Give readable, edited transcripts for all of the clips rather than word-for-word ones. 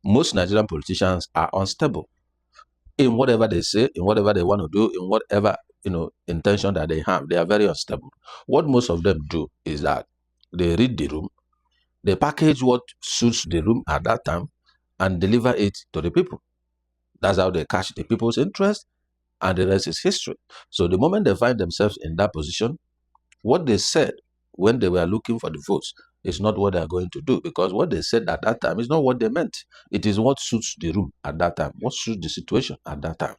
most Nigerian politicians are unstable in whatever they say, in whatever they want to do, in whatever intention that they have. They are very unstable. What most of them do is that they read the room, they package what suits the room at that time, and deliver it to the people. That's how they catch the people's interest, and the rest is history. So the moment they find themselves in that position, what they said when they were looking for the votes is not what they are going to do, because what they said at that time is not what they meant. It is what suits the room at that time, what suits the situation at that time.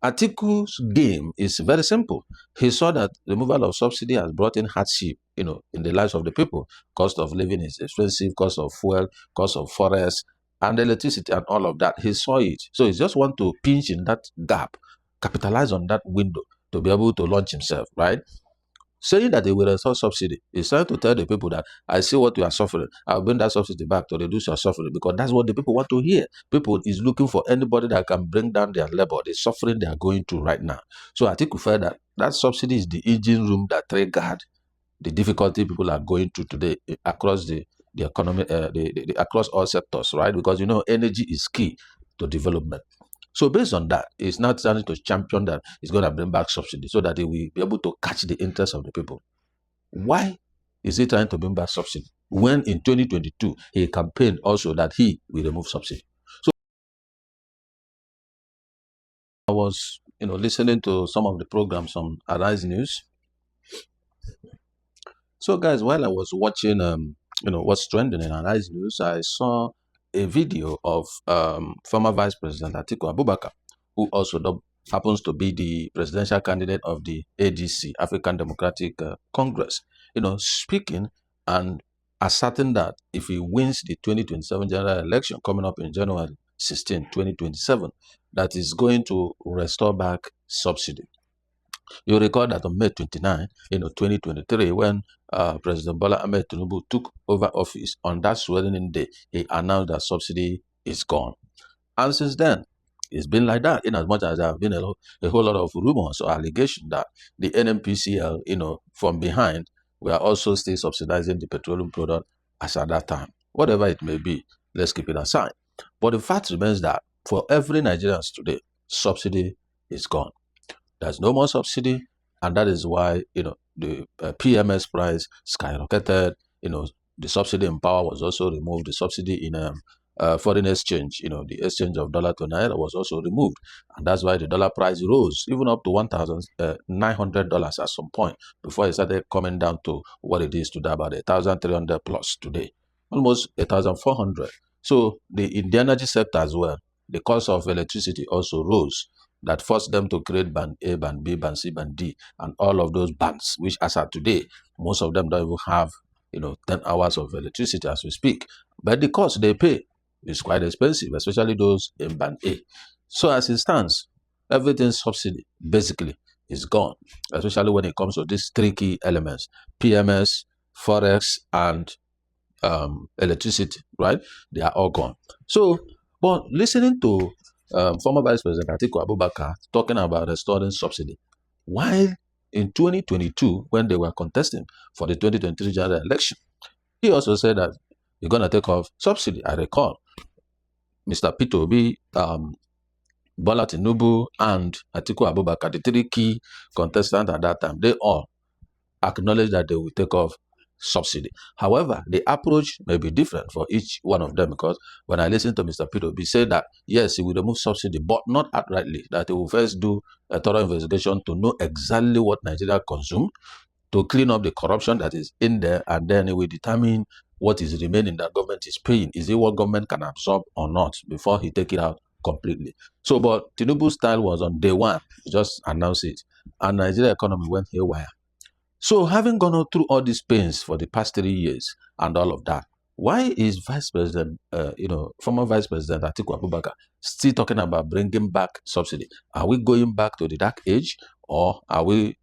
Atiku's game is very simple. He saw that removal of subsidy has brought in hardship, in the lives of the people. Cost of living is expensive, cost of fuel, cost of forest, and electricity, and all of that. He saw it. So he just want to pinch in that gap, capitalize on that window to be able to launch himself, right? Saying that they will restore subsidy is trying to tell the people that I see what you are suffering. I'll bring that subsidy back to reduce your suffering, because that's what the people want to hear. People is looking for anybody that can bring down their labor, the suffering they are going through right now. So I think we felt that that subsidy is the engine room that triggered the difficulty people are going through today across the economy, across all sectors, right? Because energy is key to development. So based on that, it's not trying to champion that it's going to bring back subsidy so that they will be able to catch the interest of the people. Why is he trying to bring back subsidy when in 2022 he campaigned also that he will remove subsidy? So I was, listening to some of the programs on Arise News. So guys, while I was watching, what's trending in Arise News, I saw a video of former Vice-President Atiku Abubakar, who also happens to be the presidential candidate of the ADC, African Democratic Congress, speaking and asserting that if he wins the 2027 general election coming up in January 16, 2027, that is going to restore back subsidy. You recall that on May 29, 2023, when President Bola Tinubu took over office, on that swearing-in day, he announced that subsidy is gone. And since then, it's been like that, in as much as there have been a whole lot of rumors or allegations that the NNPCL, from behind, we are also still subsidizing the petroleum product as at that time. Whatever it may be, let's keep it aside. But the fact remains that for every Nigerian today, subsidy is gone. There's no more subsidy, and that is why the PMS price skyrocketed. The subsidy in power was also removed. The subsidy in foreign exchange, the exchange of dollar to naira was also removed, and that's why the dollar price rose even up to $1,900 at some point before it started coming down to what it is today, about 1,300 plus today, almost 1,400. So in the energy sector as well, the cost of electricity also rose. That forced them to create band A, band B, band C, band D, and all of those bands, which as of today, most of them don't even have, 10 hours of electricity as we speak. But the cost they pay is quite expensive, especially those in band A. So as it stands, everything subsidy basically is gone, especially when it comes to these three key elements: PMS, Forex, and electricity, right? They are all gone. So, but listening to former Vice-President Atiku Abubakar talking about restoring subsidy, while in 2022, when they were contesting for the 2023 general election, he also said that you're going to take off subsidy. I recall Mr. P2B, Bola Tinubu, and Atiku Abubakar, the three key contestants at that time, they all acknowledged that they will take off subsidy. However, the approach may be different for each one of them, because when I listen to Mr. P2B, he said that yes, he will remove subsidy, but not outrightly, that he will first do a thorough investigation to know exactly what Nigeria consume, to clean up the corruption that is in there, and then he will determine what is remaining that government is paying. Is it what government can absorb or not before he take it out completely? So, but Tinubu's style was on day one, he just announced it, and Nigeria economy went haywire. So having gone through all these pains for the past 3 years and all of that, why is former Vice-President Atiku Abubakar still talking about bringing back subsidy? Are we going back to the dark age, or are we,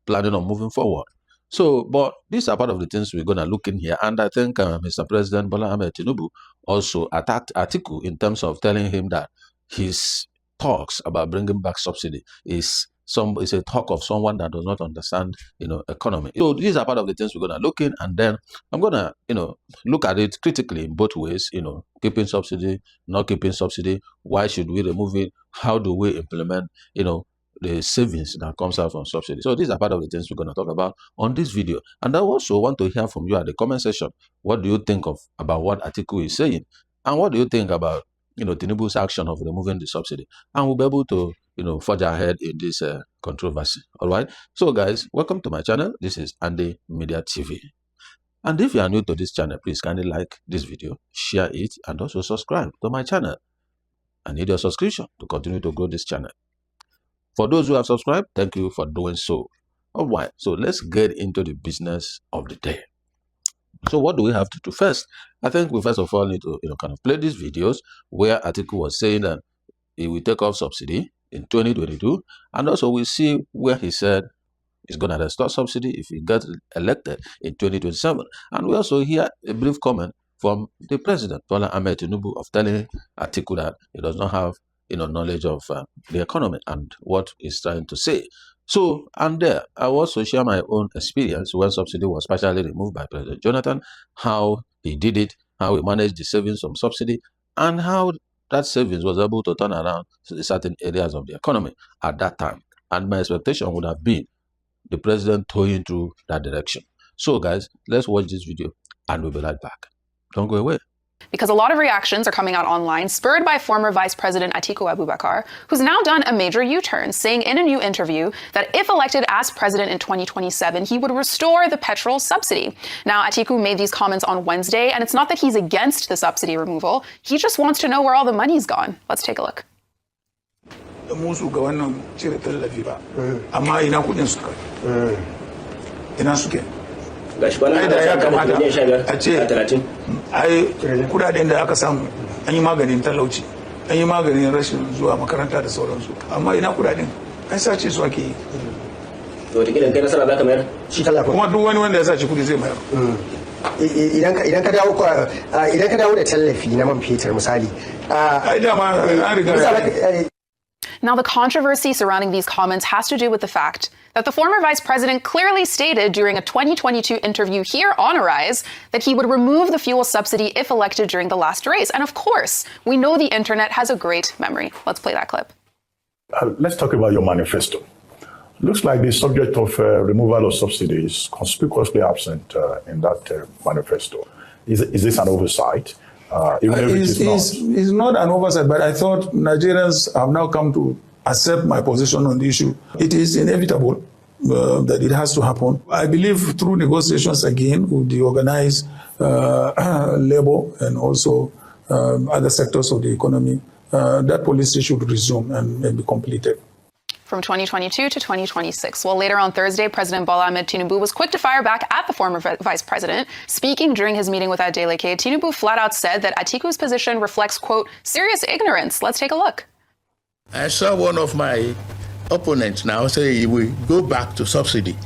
planning on moving forward? So, but these are part of the things we're going to look in here. And I think Mr. President Bola Tinubu also attacked Atiku in terms of telling him that his talks about bringing back subsidy is it's a talk of someone that does not understand, economy. So these are part of the things we're going to look in, and then I'm going to, look at it critically in both ways, keeping subsidy, not keeping subsidy. Why should we remove it? How do we implement, the savings that comes out from subsidy? So these are part of the things we're going to talk about on this video. And I also want to hear from you at the comment section. What do you think about what Atiku is saying? And what do you think about, Tinubu's action of removing the subsidy? And we'll be able to, forge ahead in this controversy. All right. So guys, welcome to my channel. This is Andy Media TV. And if you are new to this channel, please kindly like this video, share it, and also subscribe to my channel. I need your subscription to continue to grow this channel. For those who have subscribed, thank you for doing so. All right, so let's get into the business of the day. So what do we have to do first? I think we first of all need to, kind of play these videos where Atiku was saying that he will take off subsidy in 2022, and also we see where he said he's going to restore subsidy if he gets elected in 2027. And we also hear a brief comment from the President Bola Tinubu of telling Atiku that he does not have knowledge of the economy and what he's trying to say. So, and there, I will also share my own experience when subsidy was partially removed by President Jonathan, how he did it, how he managed the savings from subsidy, and how that savings was able to turn around certain areas of the economy at that time. And my expectation would have been the president towing through that direction. So guys, let's watch this video and we'll be right back. Don't go away. Because a lot of reactions are coming out online, spurred by former Vice-President Atiku Abubakar, who's now done a major U-turn, saying in a new interview that if elected as president in 2027, he would restore the petrol subsidy. Now, Atiku made these comments on Wednesday, and it's not that he's against the subsidy removal. He just wants to know where all the money's gone. Let's take a look. ai da ya kamata a ce ai kudaden da aka samu an yi maganin talauci, an yi maganin rashin zuwa makaranta da sauransu, amma ina kudaden ai sace su ake yi. To da gidan kai nasara zaka mayar shi talaka, kuma duk wani wanda ya sace kudi zai mayar. idan ka dawo da tallafi na man fetur misali, ai dama an riga. Now, the controversy surrounding these comments has to do with the fact that the former vice president clearly stated during a 2022 interview here on Arise that he would remove the fuel subsidy if elected during the last race. And of course, we know the internet has a great memory. Let's play that clip. Let's talk about your manifesto. Looks like the subject of removal of subsidy is conspicuously absent in that manifesto. Is this an oversight? It's not an oversight, but I thought Nigerians have now come to accept my position on the issue. It is inevitable that it has to happen. I believe through negotiations again with the organized labor and also other sectors of the economy, that policy should resume and be completed. From 2022 to 2026. Well, later on Thursday, President Bola Tinubu was quick to fire back at the former vice president. Speaking during his meeting with Adeleke, Tinubu flat out said that Atiku's position reflects, quote, serious ignorance. Let's take a look. I saw one of my opponents now say he will go back to subsidy.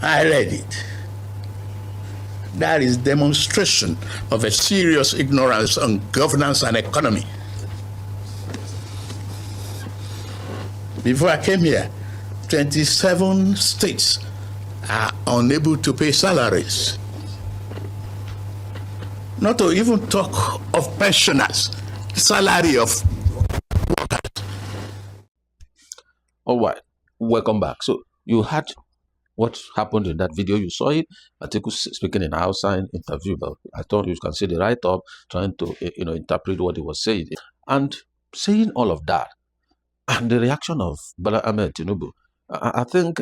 I read it. That is demonstration of a serious ignorance on governance and economy. Before I came here, 27 states are unable to pay salaries. Not to even talk of pensioners, salary of workers. All right, welcome back. So you had what happened in that video. You saw it. Atiku speaking in an outside interview, but I thought you can see the write-up trying to interpret what he was saying. And saying all of that, and the reaction of Bola Tinubu, I think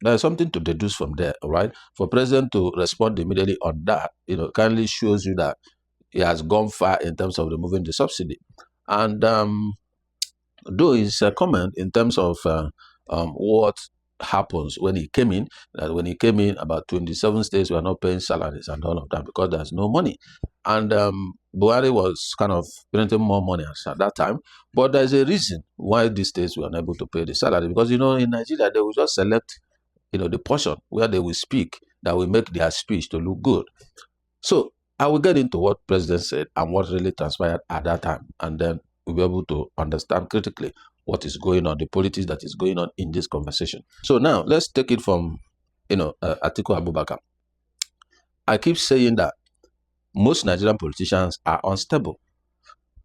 there's something to deduce from there, right? For President to respond immediately on that, kindly shows you that he has gone far in terms of removing the subsidy. And though his comment in terms of what happens when he came in, that when he came in, about 27 states were not paying salaries and all of that because there's no money. And Buhari was kind of printing more money at that time. But there's a reason why these states were unable to pay the salary. Because, in Nigeria, they will just select, the portion where they will speak that will make their speech to look good. So I will get into what President said and what really transpired at that time. And then we'll be able to understand critically what is going on, the politics that is going on in this conversation. So now let's take it from, Atiku Abubakar. I keep saying that most Nigerian politicians are unstable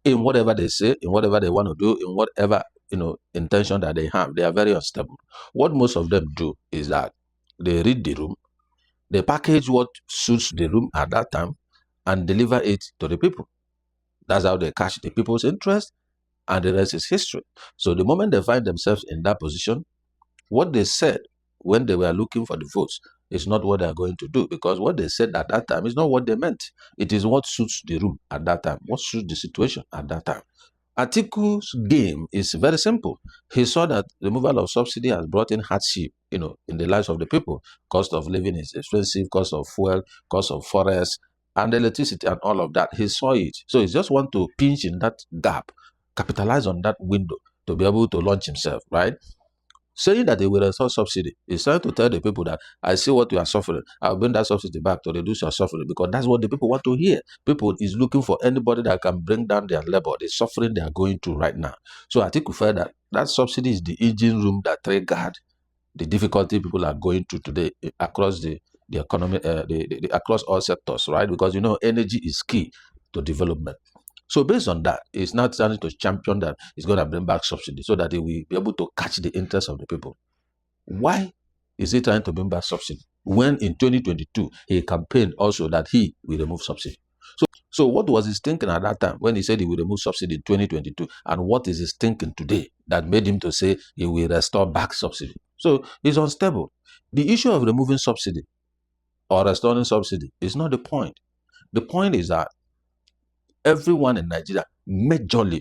in whatever they say, in whatever they want to do, in whatever intention that they have. They are very unstable. What most of them do is that they read the room, they package what suits the room at that time, and deliver it to the people. That's how they catch the people's interest, and the rest is history. So the moment they find themselves in that position, what they said when they were looking for the votes is not what they are going to do, because what they said at that time is not what they meant. It is what suits the room at that time, what suits the situation at that time. Atiku's game is very simple. He saw that removal of subsidy has brought in hardship, in the lives of the people. Cost of living is expensive, cost of fuel, cost of forest, and electricity, and all of that. He saw it. So he just want to pinch in that gap, capitalize on that window to be able to launch himself, right? Saying that they will restore subsidy is trying to tell the people that I see what you are suffering. I'll bring that subsidy back to reduce your suffering, because that's what the people want to hear. People is looking for anybody that can bring down their labor, the suffering they are going through right now. So I think we felt that subsidy is the engine room that triggered the difficulty people are going through today across the economy, across all sectors, right? Because energy is key to development. So based on that, it's now trying to champion that it's going to bring back subsidy so that it will be able to catch the interest of the people. Why is he trying to bring back subsidy when in 2022 he campaigned also that he will remove subsidy? So what was his thinking at that time when he said he will remove subsidy in 2022, and what is his thinking today that made him to say he will restore back subsidy? So he's unstable. The issue of removing subsidy or restoring subsidy is not the point. The point is that everyone in Nigeria, majorly,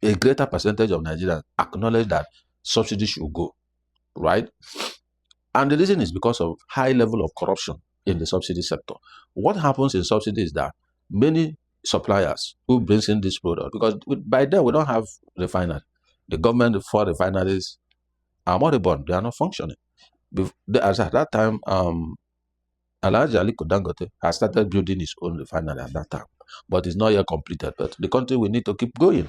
a greater percentage of Nigerians acknowledge that subsidy should go, right? And the reason is because of high level of corruption in the subsidy sector. What happens in subsidy is that many suppliers who brings in this product, because by then we don't have refinery. The government for refineries are moribund, they are not functioning. As at that time, Alhaji Aliko Dangote has started building his own refinery at that time, but it's not yet completed. But the country will need to keep going.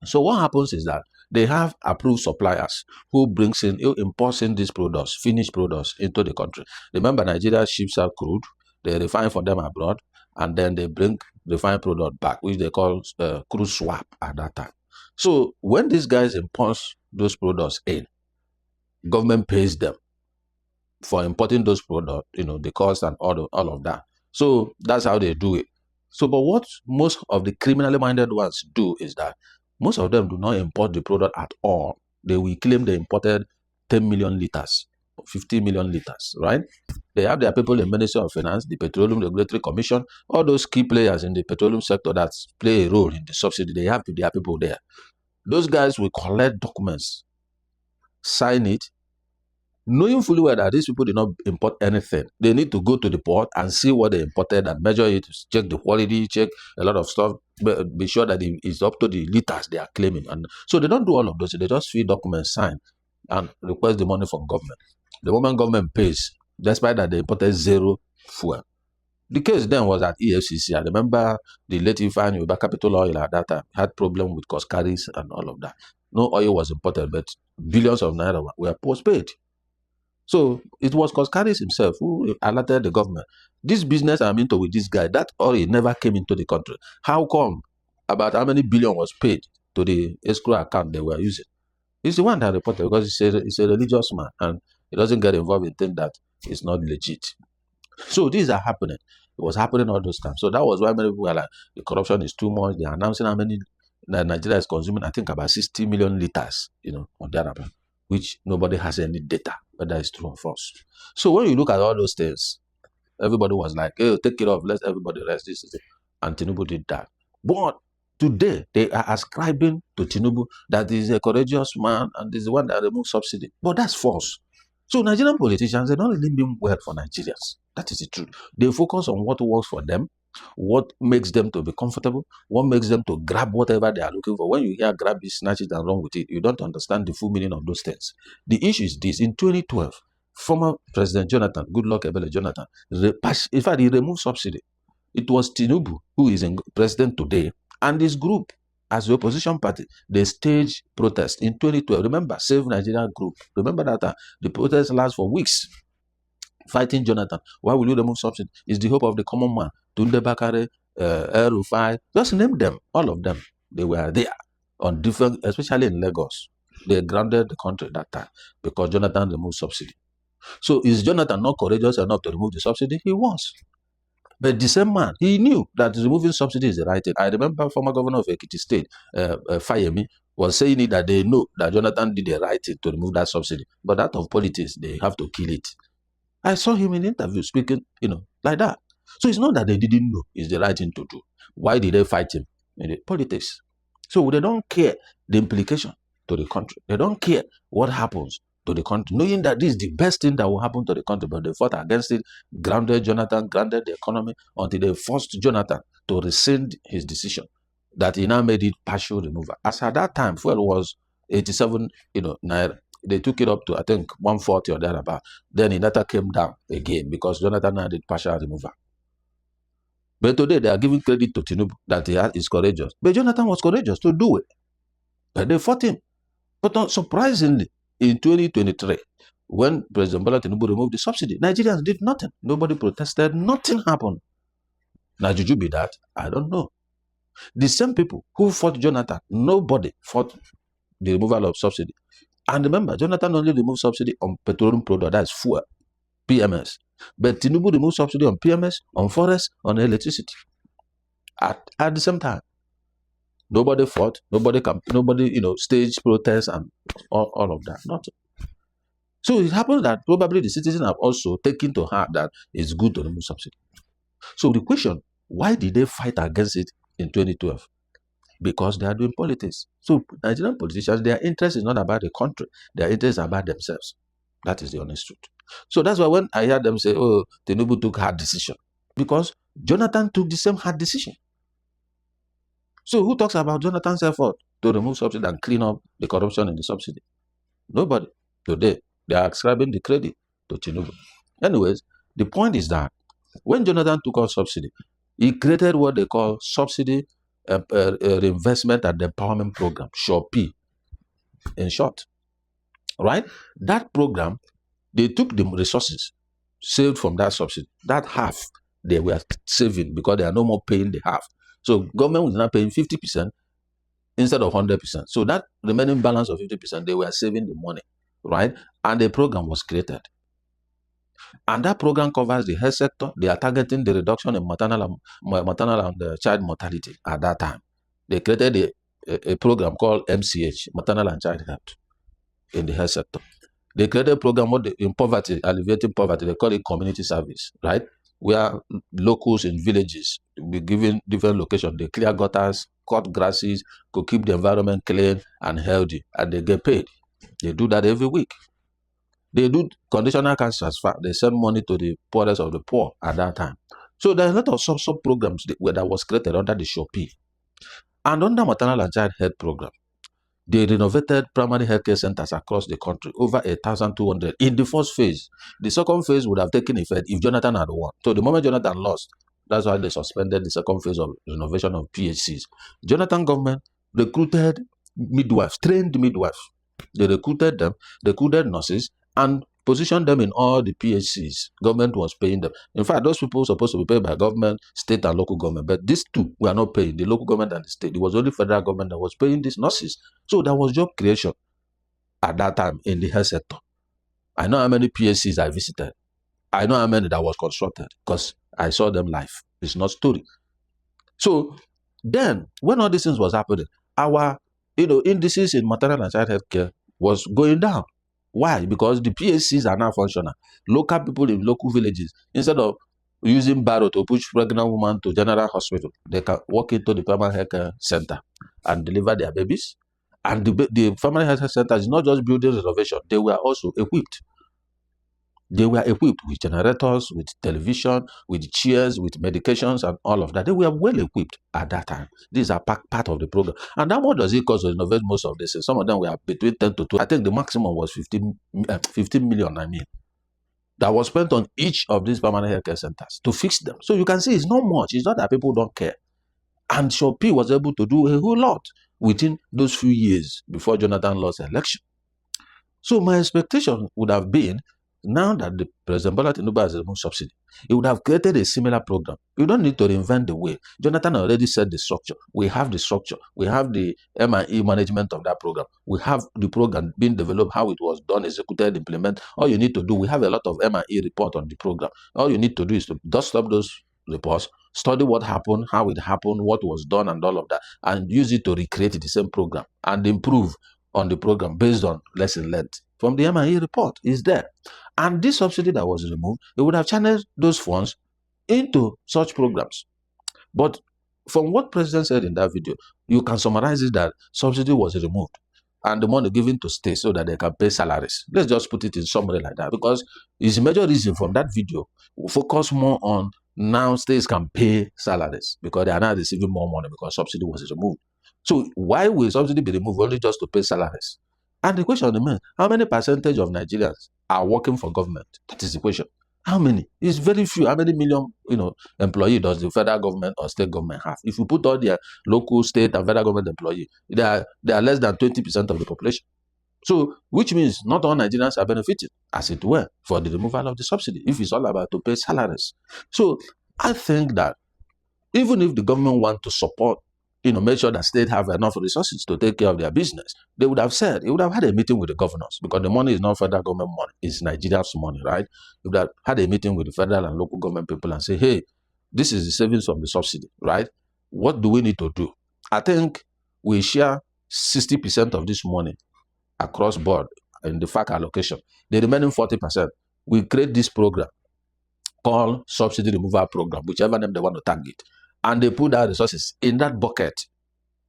So what happens is that they have approved suppliers who imports in these products, finished products, into the country. Remember, Nigeria ships out crude, they refine for them abroad, and then they bring refined product back, which they call crude swap at that time. So when these guys import those products in, government pays them for importing those products, the cost and all of that. So that's how they do it. So, but what most of the criminally minded ones do is that most of them do not import the product at all. They will claim they imported 10 million liters, 50 million liters, right? They have their people in Ministry of Finance, the Petroleum Regulatory Commission, all those key players in the petroleum sector that play a role in the subsidy. They have their people there. Those guys will collect documents, sign it, knowing fully well that these people did not import anything. They need to go to the port and see what they imported and measure it, check the quality, check a lot of stuff, be sure that it's up to the liters they are claiming. And so they don't do all of those. They just fill documents, sign, and request the money from government. The moment government pays, despite that they imported zero fuel. The case then was at EFCC. I remember the late Ifeanyi Uba Capital Oil at that time had problem with cost carries and all of that. No oil was imported, but billions of naira were postpaid. So it was Koskaris himself who alerted the government. This business I'm into with this guy, that oil never came into the country. How come? About how many billion was paid to the escrow account they were using? He's the one that reported, because he's a religious man and he doesn't get involved in things that is not legit. So these are happening. It was happening all those times. So that was why many people were like, the corruption is too much. They're announcing how many Nigeria is consuming, I think about 60 million liters, on that account, which nobody has any data whether it's true or false. So when you look at all those things, everybody was like, hey, take it off, let everybody rest. This is it. And Tinubu did that. But today, they are ascribing to Tinubu that he's a courageous man and he's the one that removed subsidy. But that's false. So Nigerian politicians, they don't really mean well for Nigerians. That is the truth. They focus on what works for them, what makes them to be comfortable, what makes them to grab whatever they are looking for. When you hear grab it, snatch it, and run with it, you don't understand the full meaning of those things. The issue is this. In 2012, former President Jonathan, Goodluck Ebele Jonathan, in fact, he removed subsidy. It was Tinubu, who is president today, and his group as the opposition party, they staged protest in 2012. Remember, Save Nigeria Group. Remember that the protest lasts for weeks, fighting Jonathan. Why will you remove subsidy? It's the hope of the common man. Tunde Bakare, El Rufai, just name them, all of them. They were there on different, especially in Lagos. They grounded the country at that time because Jonathan removed subsidy. So is Jonathan not courageous enough to remove the subsidy? He was. But the same man, he knew that removing subsidy is the right thing. I remember former governor of Ekiti State, Fayemi, was saying it that they know that Jonathan did the right thing to remove that subsidy. But out of politics, they have to kill it. I saw him in the interview speaking, like that. So it's not that they didn't know it's the right thing to do. Why did they fight him? In the politics. So they don't care the implication to the country. They don't care what happens to the country, knowing that this is the best thing that will happen to the country, but they fought against it, grounded Jonathan, grounded the economy, until they forced Jonathan to rescind his decision, that he now made it partial removal. As at that time, fuel was 87, naira. They took it up to, I think, 140 or thereabout. Then it later came down again because Jonathan now did partial removal. But today they are giving credit to Tinubu that he is courageous. But Jonathan was courageous to do it. But they fought him. But surprisingly, in 2023, when President Bola Tinubu removed the subsidy, Nigerians did nothing. Nobody protested. Nothing happened. Now, should you be that? I don't know. The same people who fought Jonathan, nobody fought the removal of subsidy. And remember, Jonathan only removed subsidy on petroleum product, that's fuel, PMS. But Tinubu removed subsidy on PMS, on forest, on electricity. At the same time. Nobody fought, nobody staged protests and all of that. Nothing. So it happens that probably the citizens have also taken to heart that it's good to remove subsidy. So the question, why did they fight against it in 2012? Because they are doing politics. So Nigerian politicians, their interest is not about the country. Their interest is about themselves. That is the honest truth. So that's why when I hear them say, oh, Tinubu took hard decision. Because Jonathan took the same hard decision. So who talks about Jonathan's effort to remove subsidy and clean up the corruption in the subsidy? Nobody. Today, they are ascribing the credit to Tinubu. Anyways, the point is that when Jonathan took out subsidy, he created what they call Subsidy Reinvestment and Empowerment Program, SURE-P, in short. Right? That program, they took the resources saved from that subsidy. That half they were saving because they are no more paying the half. So government was now paying 50% instead of 100%. So that remaining balance of 50%, they were saving the money, right? And the program was created. And that program covers the health sector. They are targeting the reduction in maternal and child mortality at that time. They created a program called MCH, Maternal and Child Health, in the health sector. They created a program in poverty, alleviating poverty. They call it community service, right? Where locals in villages will be given different locations. They clear gutters, cut grasses, to keep the environment clean and healthy, and they get paid. They do that every week. They do conditional cash transfer. They send money to the poorest of the poor at that time. So there's a lot of sub programs that was created under the SURE-P. And under maternal and child health program, they renovated primary healthcare centers across the country, over 1,200 in the first phase. The second phase would have taken effect if Jonathan had won. So the moment Jonathan lost, that's why they suspended the second phase of renovation of PHCs. Jonathan government recruited midwives, trained midwives. They recruited them, recruited nurses, and positioned them in all the PHCs. Government was paying them. In fact, those people were supposed to be paid by government, state and local government. But these two were not paying, the local government and the state. It was only federal government that was paying these nurses. So there was job creation at that time in the health sector. I know how many PHCs I visited. I know how many that was constructed because I saw them live. It's not story. So then, when all these things was happening, our indices in maternal and child health care was going down. Why? Because the PHCs are now functional. Local people in local villages, instead of using barrow to push pregnant women to general hospital, they can walk into the primary health care center and deliver their babies. And the primary health care center is not just building renovation, they were also equipped. They were equipped with generators, with television, with chairs, with medications, and all of that. They were well equipped at that time. These are part of the program. And how much does it cost to renovate most of this? Some of them were between 10 to 20. I think the maximum was 15 million, that was spent on each of these permanent healthcare centers to fix them. So you can see it's not much. It's not that people don't care. And Shopee was able to do a whole lot within those few years before Jonathan lost the election. So my expectation would have been, now that the President Bola Tinubu has removed subsidy, he would have created a similar program. You don't need to reinvent the wheel. Jonathan already set the structure. We have the structure. We have the M&E management of that program. We have the program being developed, how it was done, executed, implemented. All you need to do, we have a lot of M&E report on the program. All you need to do is to dust up those reports, study what happened, how it happened, what was done, and all of that, and use it to recreate the same program and improve on the program based on lesson learned from the M&E report is there. And this subsidy that was removed, it would have channeled those funds into such programs. But from what President said in that video, you can summarize it that subsidy was removed and the money given to states so that they can pay salaries. Let's just put it in summary like that, because it's a major reason from that video will focus more on now states can pay salaries because they are now receiving more money because subsidy was removed. So why will subsidy be removed only just to pay salaries? And the question remains, how many percentage of Nigerians are working for government? That is the question. How many? It's very few. How many million, employee does the federal government or state government have? If you put all their local, state, and federal government employees, they are less than 20% of the population. So, which means not all Nigerians are benefiting, as it were, for the removal of the subsidy, if it's all about to pay salaries. So, I think that even if the government want to support, make sure that states have enough resources to take care of their business, they would have said, it would have had a meeting with the governors, because the money is not federal government money, it's Nigeria's money, right? It would have had a meeting with the federal and local government people and say, hey, this is the savings from the subsidy, right? What do we need to do? I think we share 60% of this money across board in the FAC allocation. The remaining 40%, we create this program called Subsidy Removal Program, whichever name they want to target. And they put our resources in that bucket,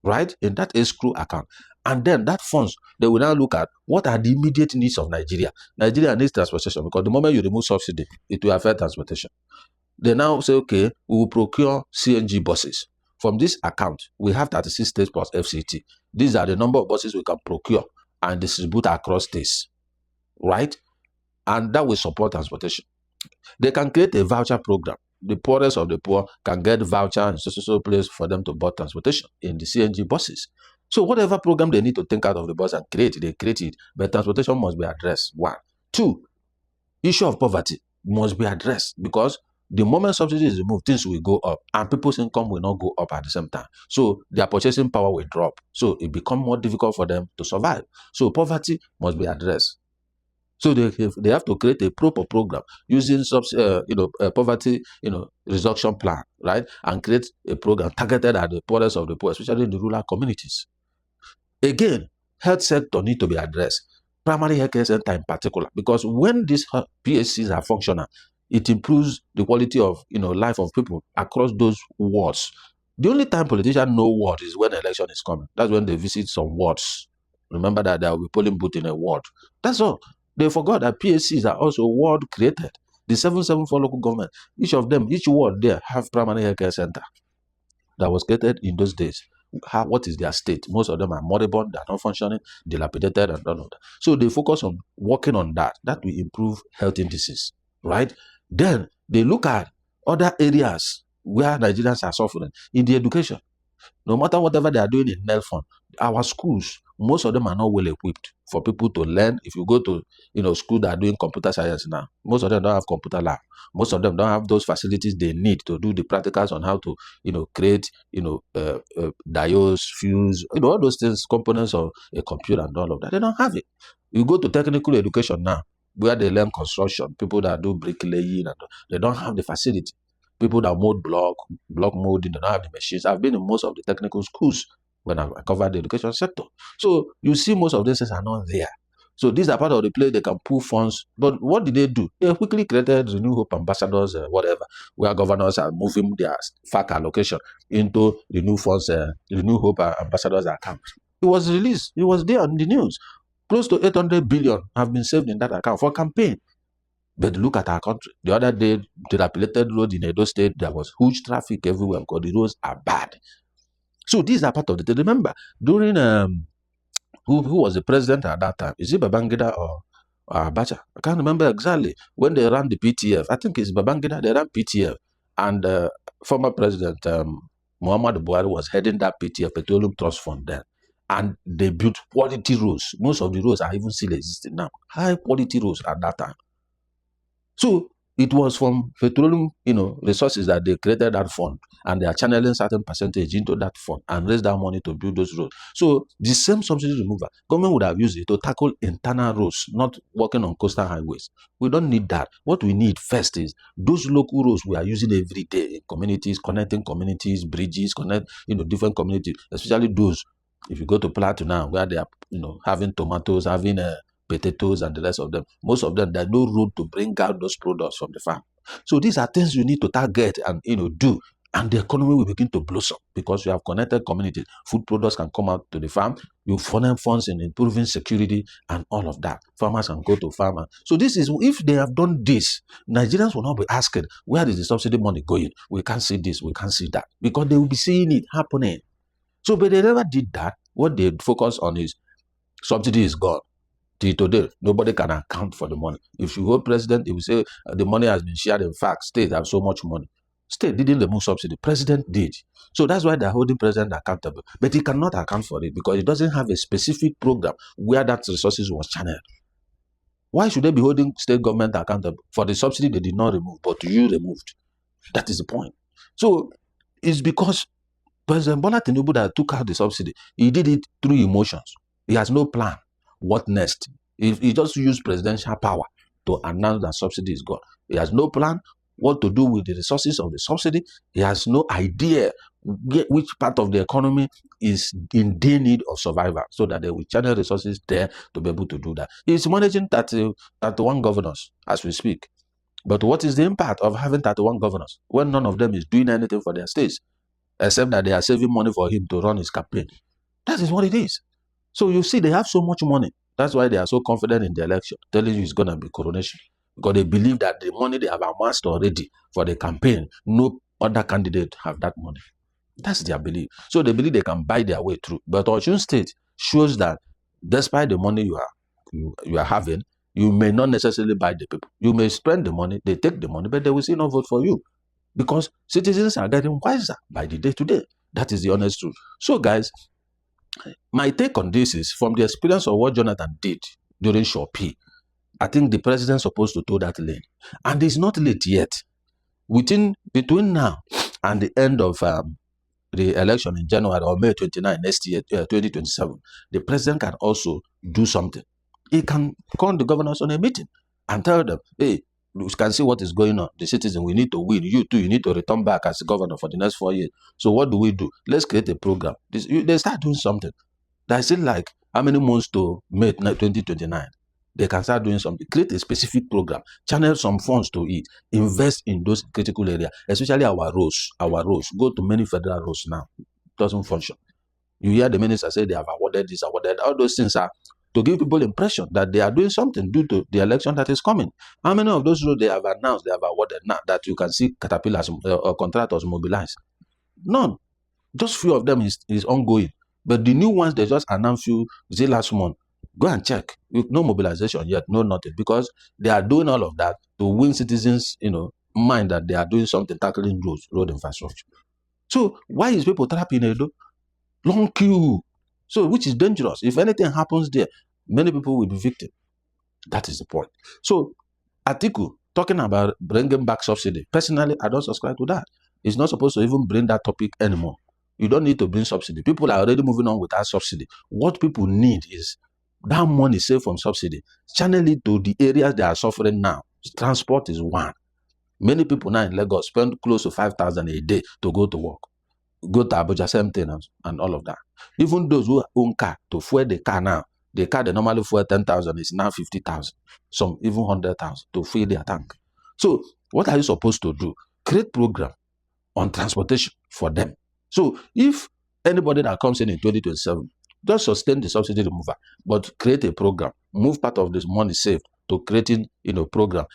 right? In that escrow account. And then that funds, they will now look at what are the immediate needs of Nigeria. Nigeria needs transportation, because the moment you remove subsidy, it will affect transportation. They now say, okay, we will procure CNG buses. From this account, we have 36 states plus FCT. These are the number of buses we can procure and distribute across states, right? And that will support transportation. They can create a voucher program. The poorest of the poor can get voucher in social place for them to buy transportation in the CNG buses. So whatever program they need to think out of the box and create, they create it. But transportation must be addressed. 1. 2, issue of poverty must be addressed, because the moment subsidy is removed, things will go up and people's income will not go up at the same time. So their purchasing power will drop. So it becomes more difficult for them to survive. So poverty must be addressed. So they have to create a proper program using poverty reduction plan, right? And create a program targeted at the poorest of the poor, especially in the rural communities. Again, health sector need to be addressed. Primary health care center in particular, because when these PHCs are functional, it improves the quality of life of people across those wards. The only time politicians know what is when election is coming. That's when they visit some wards. Remember that there will be polling booth in a ward. That's all. They forgot that PHCs are also ward created. The 774 local government, each of them, each ward there have primary health care center that was created in those days. What is their state? Most of them are moribund, they are not functioning, dilapidated, and all of that. So they focus on working on that. That will improve health indices, right? Then they look at other areas where Nigerians are suffering in the education. No matter whatever they are doing in NELFON, our schools, most of them are not well equipped for people to learn. If you go to school that are doing computer science now, most of them don't have computer lab. Most of them don't have those facilities they need to do the practicals on how to create diodes, fuse, all those things, components of a computer and all of that. They don't have it. You go to technical education now, where they learn construction, people that do bricklaying, and they don't have the facility. People that mold block molding, they don't have the machines. I've been in most of the technical schools when I covered the education sector. So you see most of these things are not there. So these are part of the play. They can pull funds. But what did they do? They quickly created the New Hope ambassadors, whatever, where governors are moving their FAC allocation into the new funds, the New Hope ambassadors account. It was released. It was there on the news. Close to 800 billion have been saved in that account for campaign. But look at our country. The other day, dilapidated road in Edo State, there was huge traffic everywhere because the roads are bad. So these are part of the thing. Remember, during who was the president at that time? Is it Babangida or Abacha? I can't remember exactly. When they ran the PTF, I think it's Babangida, they ran PTF. And former president Muhammad Buhari was heading that PTF, Petroleum Trust Fund then. And they built quality roads. Most of the roads are even still existing now. High quality roads at that time. So it was from petroleum, resources that they created that fund, and they are channeling certain percentage into that fund and raise that money to build those roads. So the same subsidy removal, government would have used it to tackle internal roads, not working on coastal highways. We don't need that. What we need first is those local roads we are using every day in communities, connecting communities, bridges, different communities, especially those. If you go to Plateau now, where they are, having tomatoes, having potatoes and the rest of them, most of them, there's no road to bring out those products from the farm. So these are things you need to target and do, and the economy will begin to blossom because you have connected communities. Food products can come out to the farm. You funnel funds in improving security and all of that. Farmers can go to farmers. So this is, if they have done this, Nigerians will not be asking, where is the subsidy money going? We can't see this, we can't see that, because they will be seeing it happening. So, but they never did that. What they focus on is subsidy is gone. Till today, nobody can account for the money. If you hold president, he will say the money has been shared. In fact, states have so much money. State didn't remove subsidy. President did. So that's why they're holding president accountable. But he cannot account for it because he doesn't have a specific program where that resources was channeled. Why should they be holding state government accountable for the subsidy they did not remove, but you removed? That is the point. So it's because President Bola Tinubu that took out the subsidy, he did it through emotions. He has no plan. What next? He just used presidential power to announce that subsidy is gone. He has no plan what to do with the resources of the subsidy. He has no idea which part of the economy is in deep need of survival, so that they will channel resources there to be able to do that. He's managing 31 governors as we speak. But what is the impact of having 31 governors when none of them is doing anything for their states, except that they are saving money for him to run his campaign? That is what it is. So you see, they have so much money. That's why they are so confident in the election, telling you it's going to be coronation. Because they believe that the money they have amassed already for the campaign, no other candidate have that money. That's their belief. So they believe they can buy their way through. But Osun State shows that despite the money you are having, you may not necessarily buy the people. You may spend the money, they take the money, but they will still not vote for you. Because citizens are getting wiser by the day to day. That is the honest truth. So guys, my take on this is from the experience of what Jonathan did during Shopee. I think the president is supposed to toe that lane. And it's not late yet. Between now and the end of the election in January or May 29 next year, 2027, the president can also do something. He can call the governors on a meeting and tell them, hey, you can see what is going on. The citizen, we need to win. You too, you need to return back as governor for the next 4 years. So what do we do? Let's create a program. They start doing something. That's still like how many months to May 2029? They can start doing something. Create a specific program. Channel some funds to it. Invest in those critical areas, especially our roads. Our roads. Go to many federal roads now. It doesn't function. You hear the minister say they have awarded this, awarded. All those things are to give people impression that they are doing something due to the election that is coming. How many of those roads they have announced, they have awarded now that you can see caterpillars or contractors mobilized? None. Just few of them is ongoing. But the new ones, they just announced few, say last month. Go and check. No mobilization yet, no nothing. Because they are doing all of that to win citizens, mind that they are doing something, tackling road infrastructure. So why is people trapped in Edo? Long queue. So which is dangerous. If anything happens there, many people will be victims. That is the point. So Atiku, talking about bringing back subsidy, personally, I don't subscribe to that. It's not supposed to even bring that topic anymore. You don't need to bring subsidy. People are already moving on without subsidy. What people need is that money saved from subsidy, channel it to the areas they are suffering now. Transport is one. Many people now in Lagos spend close to 5,000 a day to go to work. Go to Abuja, same thing and all of that. Even those who own car, to fuel the car now, the car they normally fuel 10,000 is now 50,000. Some even 100,000 to fill their tank. So what are you supposed to do? Create program on transportation for them. So if anybody that comes in 2027, just sustain the subsidy removal, but create a program, move part of this money saved to creating program.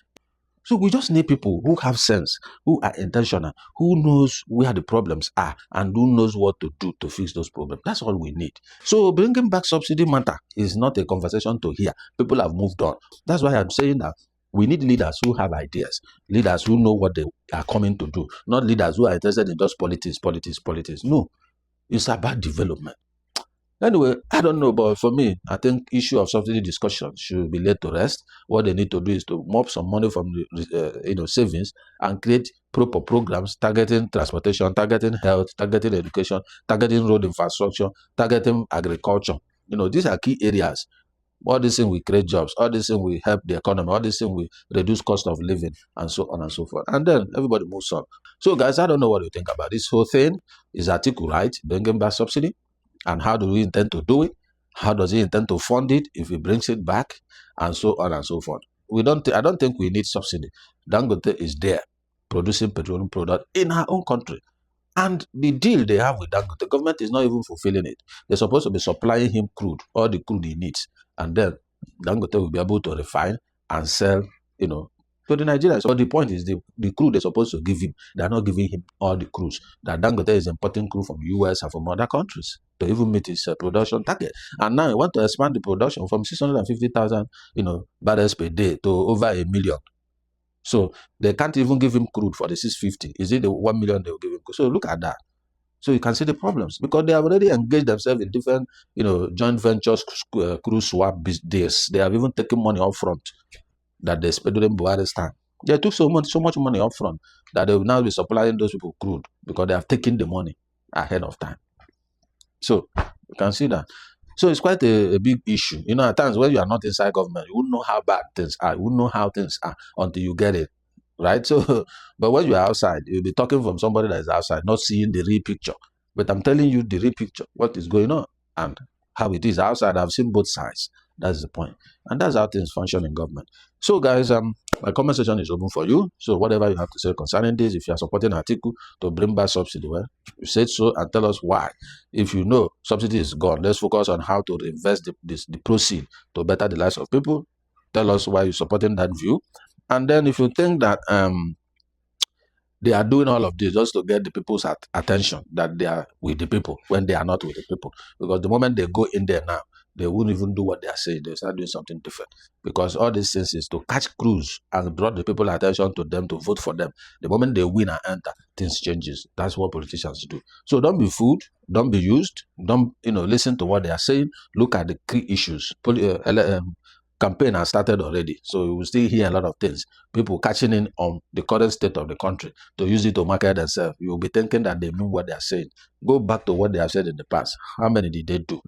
So we just need people who have sense, who are intentional, who knows where the problems are, and who knows what to do to fix those problems. That's all we need. So bringing back subsidy matter is not a conversation to hear. People have moved on. That's why I'm saying that We need leaders who have ideas, leaders who know what they are coming to do, not leaders who are interested in just politics. No, it's about development. Anyway, I don't know, but for me, I think issue of subsidy discussion should be laid to rest. What they need to do is to mop some money from the savings and create proper programs targeting transportation, targeting health, targeting education, targeting road infrastructure, targeting agriculture. These are key areas. All these things will create jobs. All these things will help the economy. All these things will reduce cost of living, and so on and so forth. And then everybody moves on. So, guys, I don't know what you think about this whole thing. Is Atiku right, bringing back subsidy? And how do we intend to do it? How does he intend to fund it if he brings it back? And so on and so forth. I don't think we need subsidy. Dangote is there producing petroleum product in our own country. And the deal they have with Dangote, the government is not even fulfilling it. They're supposed to be supplying him crude, all the crude he needs. And then Dangote will be able to refine and sell, to the Nigerians. But the point is the crude they're supposed to give him, they're not giving him all the crudes. That Dangote is importing crude from US and from other countries to even meet his production target. And now he want to expand the production from 650,000, barrels per day to over 1 million. So they can't even give him crude for the 650. Is it the 1 million they will give him? So look at that. So you can see the problems because they have already engaged themselves in different, joint ventures, cruise swap deals. They have even taken money up front that they spent during Buhari's time. They took so much money up front that they will now be supplying those people crude because they have taken the money ahead of time. So you can see that. So it's quite a big issue. At times when you are not inside government, you wouldn't know how bad things are. You wouldn't know how things are until you get it. Right? So, but when you are outside, you'll be talking from somebody that is outside, not seeing the real picture. But I'm telling you the real picture, what is going on and how it is outside. I've seen both sides. That's the point. And that's how things function in government. So, guys, my comment section is open for you. So, whatever you have to say concerning this, if you are supporting Atiku to bring back subsidy, well, you said so and tell us why. If you know subsidy is gone, let's focus on how to reinvest the proceed to better the lives of people. Tell us why you're supporting that view. And then if you think that they are doing all of this just to get the people's attention, that they are with the people when they are not with the people. Because the moment they go in there now, they won't even do what they are saying. They start doing something different. Because all these things is to catch crews and draw the people's attention to them to vote for them. The moment they win and enter, things changes. That's what politicians do. So don't be fooled. Don't be used. Don't listen to what they are saying. Look at the key issues. Campaign has started already, so you will still hear a lot of things. People catching in on the current state of the country to use it to market themselves. You will be thinking that they mean what they are saying. Go back to what they have said in the past. How many did they do?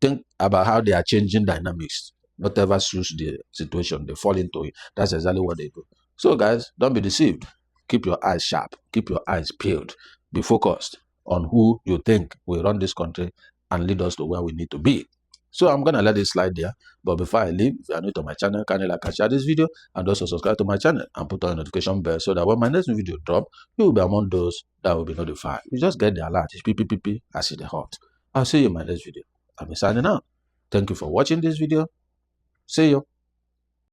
Think about how they are changing dynamics. Whatever suits the situation, they fall into it. That's exactly what they do. So, guys, don't be deceived. Keep your eyes sharp. Keep your eyes peeled. Be focused on who you think will run this country and lead us to where we need to be. So I'm going to let it slide there. But before I leave, if you are new to my channel, kindly like and share this video and also subscribe to my channel and put on a notification bell so that when my next video drop, you will be among those that will be notified. You just get the alert. It's PPPP. I see the hot. I'll see you in my next video. I'll be signing out. Thank you for watching this video. See you.